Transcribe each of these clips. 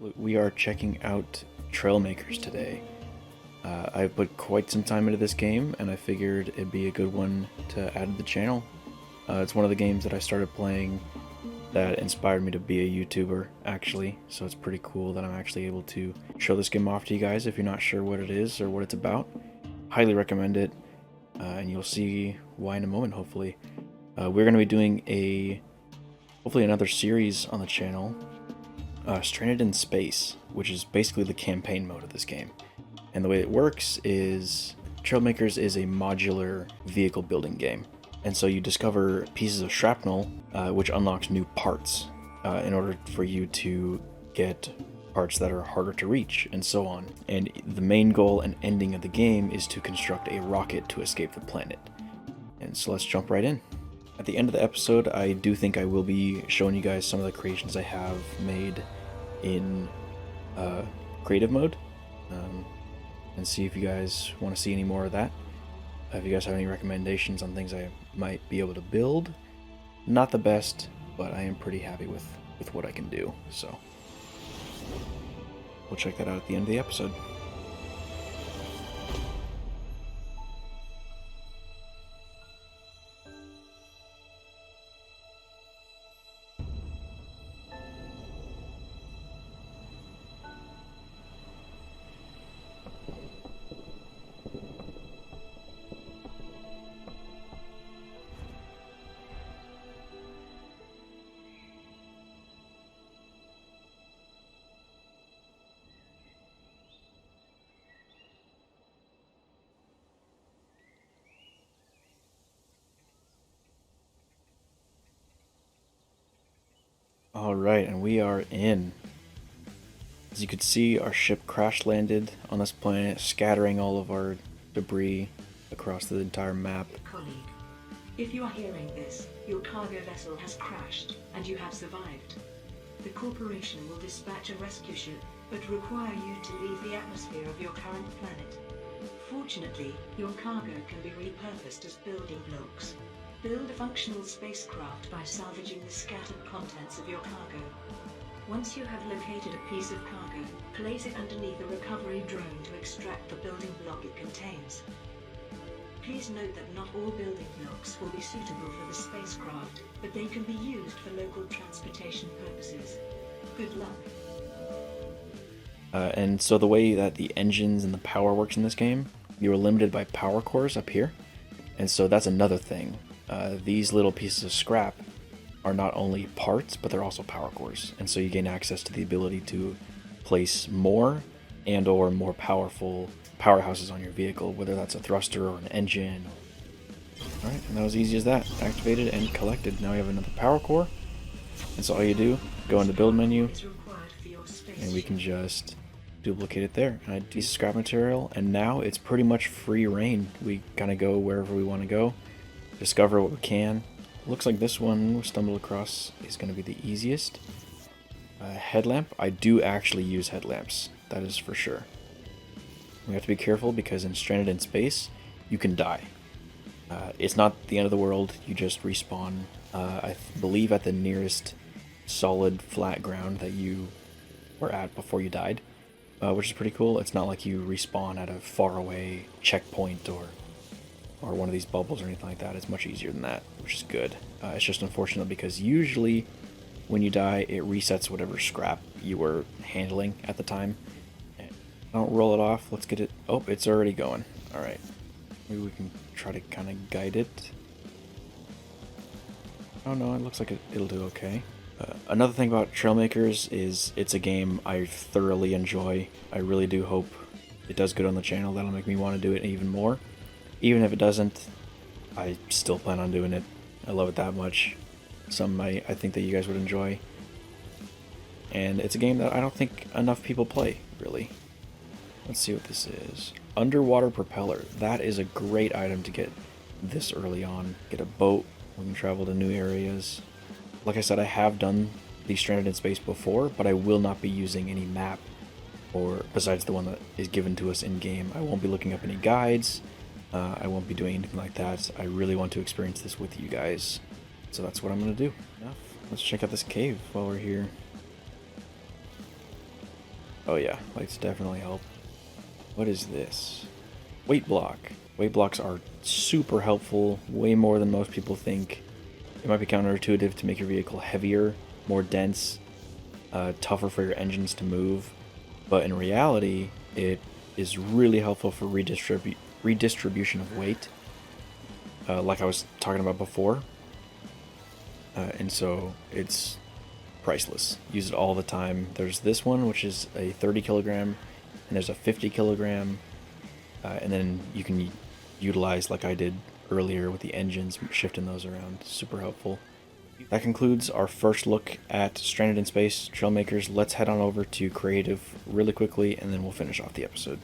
We are checking out Trailmakers today. I've put quite some time into this game, and I figured it'd be a good one to add to the channel. It's one of the games that I started playing that inspired me to be a YouTuber, actually, so it's pretty cool that I'm actually able to show this game off to you guys if you're not sure what it is or what it's about. Highly recommend it, and you'll see why in a moment, hopefully. We're going to be doing hopefully another series on the channel, Stranded in Space, which is basically the campaign mode of this game. And the way it works is Trailmakers is a modular vehicle building game. And so you discover pieces of shrapnel, which unlocks new parts in order for you to get parts that are harder to reach, and so on. And the main goal and ending of the game is to construct a rocket to escape the planet. And so let's jump right in. At the end of the episode, I do think I will be showing you guys some of the creations I have made in creative mode, and see if you guys want to see any more of that. If you guys have any recommendations on things I might be able to build, not the best, but I am pretty happy with what I can do, so we'll check that out at the end of the episode. Alright, and we are in. As you can see, our ship crash landed on this planet, scattering all of our debris across the entire map. Colleague, if you are hearing this, your cargo vessel has crashed, and you have survived. The corporation will dispatch a rescue ship, but require you to leave the atmosphere of your current planet. Fortunately, your cargo can be repurposed as building blocks. Build a functional spacecraft by salvaging the scattered contents of your cargo. Once you have located a piece of cargo, place it underneath a recovery drone to extract the building block it contains. Please note that not all building blocks will be suitable for the spacecraft, but they can be used for local transportation purposes. Good luck. And so the way that the engines and the power works in this game, you are limited by power cores up here, and so that's another thing. These little pieces of scrap are not only parts, but they're also power cores, and so you gain access to the ability to place more and or more powerful powerhouses on your vehicle, whether that's a thruster or an engine. Alright, and that was easy as that. Activated and collected. Now we have another power core, and so all you do, go into build menu, and we can just duplicate it there. And I do scrap material, and now it's pretty much free reign. We kind of go wherever we want to go, discover what we can. Looks like this one we stumbled across is going to be the easiest. Headlamp. I do actually use headlamps, that is for sure. We have to be careful because in Stranded in Space, you can die. It's not the end of the world, you just respawn, I believe at the nearest solid flat ground that you were at before you died, which is pretty cool. It's not like you respawn at a faraway checkpoint or one of these bubbles or anything like that. It's much easier than that, which is good. It's just unfortunate because usually when you die, it resets whatever scrap you were handling at the time. Don't roll it off. Let's get it. Oh, it's already going. All right. Maybe we can try to kind of guide it. Oh no, it looks like it'll do okay. Another thing about Trailmakers is it's a game I thoroughly enjoy. I really do hope it does good on the channel. That'll make me want to do it even more. Even if it doesn't, I still plan on doing it. I love it that much. Something I think that you guys would enjoy. And it's a game that I don't think enough people play, really. Let's see what this is. Underwater propeller. That is a great item to get this early on. Get a boat. We can travel to new areas. Like I said, I have done the Stranded in Space before, but I will not be using any map or besides the one that is given to us in-game. I won't be looking up any guides. I won't be doing anything like that. I really want to experience this with you guys. So that's what I'm going to do. Let's check out this cave while we're here. Oh yeah, lights definitely help. What is this? Weight block. Weight blocks are super helpful, way more than most people think. It might be counterintuitive to make your vehicle heavier, more dense, tougher for your engines to move, but in reality, it is really helpful for redistribution of weight, like I was talking about before. And so it's priceless. Use it all the time. There's this one, which is a 30 kilogram, and there's a 50 kilogram, and then you can utilize, like I did earlier with the engines, shifting those around. Super helpful. That concludes our first look at Stranded in Space Trailmakers. Let's head on over to creative really quickly, and then we'll finish off the episode.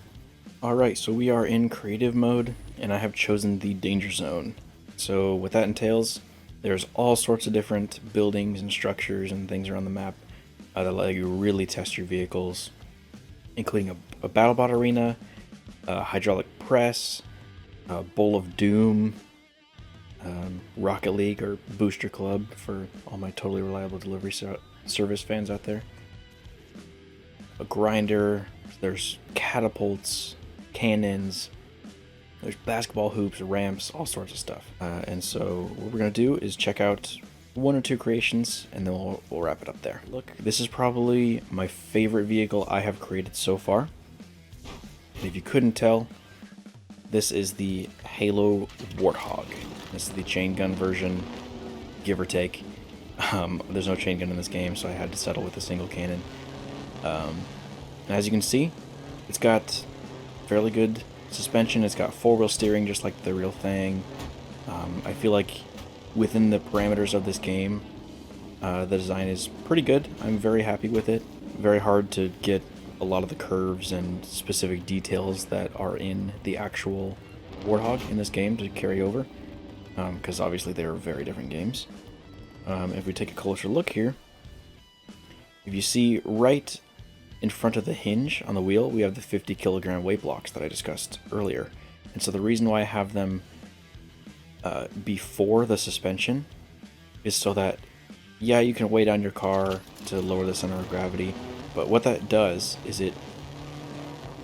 Alright, so we are in creative mode, and I have chosen the danger zone. So what that entails, there's all sorts of different buildings and structures and things around the map that let you really test your vehicles, including a BattleBot arena, a hydraulic press, a Bowl of Doom, Rocket League or Booster Club for all my totally reliable delivery service fans out there, a grinder, there's catapults, cannons, there's basketball hoops, ramps, all sorts of stuff. And so what we're going to do is check out one or two creations, and then we'll wrap it up there. Look, this is probably my favorite vehicle I have created so far. And if you couldn't tell, this is the Halo Warthog. This is the chain gun version, give or take. There's no chain gun in this game, so I had to settle with a single cannon. As you can see, it's got fairly good suspension. It's got four-wheel steering, just like the real thing. I feel like within the parameters of this game, the design is pretty good. I'm very happy with it. Very hard to get a lot of the curves and specific details that are in the actual Warthog in this game to carry over, because obviously they are very different games. If we take a closer look here, if you see right in front of the hinge on the wheel, we have the 50 kilogram weight blocks that I discussed earlier. And so the reason why I have them before the suspension is so that, yeah, you can weigh down your car to lower the center of gravity, but what that does is it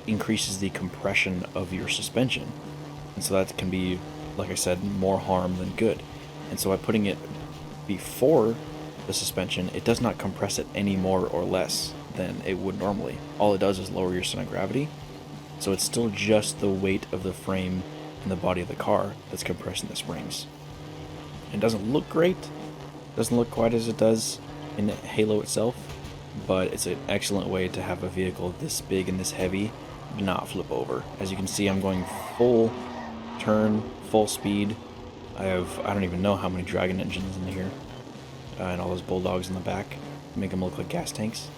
increases the compression of your suspension. And so that can be, like I said, more harm than good. And so by putting it before the suspension, it does not compress it any more or less than it would normally. All it does is lower your center of gravity. So it's still just the weight of the frame and the body of the car that's compressing the springs. It doesn't look great, doesn't look quite as it does in Halo itself, but it's an excellent way to have a vehicle this big and this heavy not flip over. As you can see, I'm going full turn, full speed. I don't even know how many Dragon engines in here, and all those bulldogs in the back make them look like gas tanks.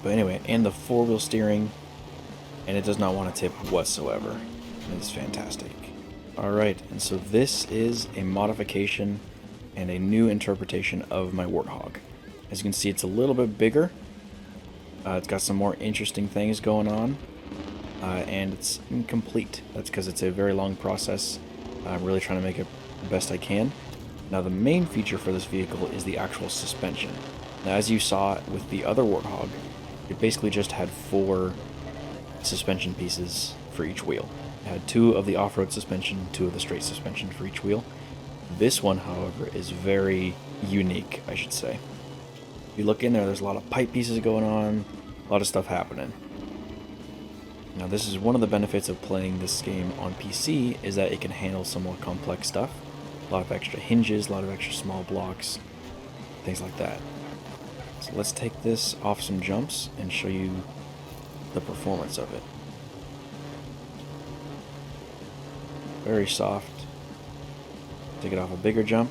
But anyway, and the four-wheel steering, and it does not want to tip whatsoever. It's fantastic. Alright, and so this is a modification and a new interpretation of my Warthog. As you can see, it's a little bit bigger. It's got some more interesting things going on, and it's incomplete. That's because it's a very long process. I'm really trying to make it the best I can. Now, the main feature for this vehicle is the actual suspension. Now, as you saw with the other Warthog, it basically just had 4 suspension pieces for each wheel. It had 2 of the off-road suspension, 2 of the straight suspension for each wheel. This one, however, is very unique, I should say. If you look in there, there's a lot of pipe pieces going on, a lot of stuff happening. Now, this is one of the benefits of playing this game on PC, is that it can handle some more complex stuff. A lot of extra hinges, a lot of extra small blocks, things like that. So let's take this off some jumps and show you the performance of it. Very soft. Take it off a bigger jump.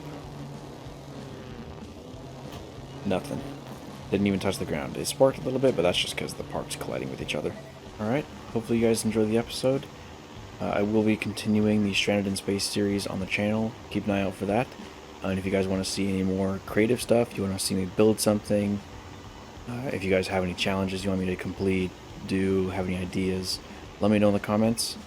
Nothing. Didn't even touch the ground. It sparked a little bit, but that's just because the parts colliding with each other. Alright, hopefully you guys enjoyed the episode. I will be continuing the Stranded in Space series on the channel. Keep an eye out for that. And if you guys want to see any more creative stuff, you want to see me build something, if you guys have any challenges you want me to complete, have any ideas, let me know in the comments.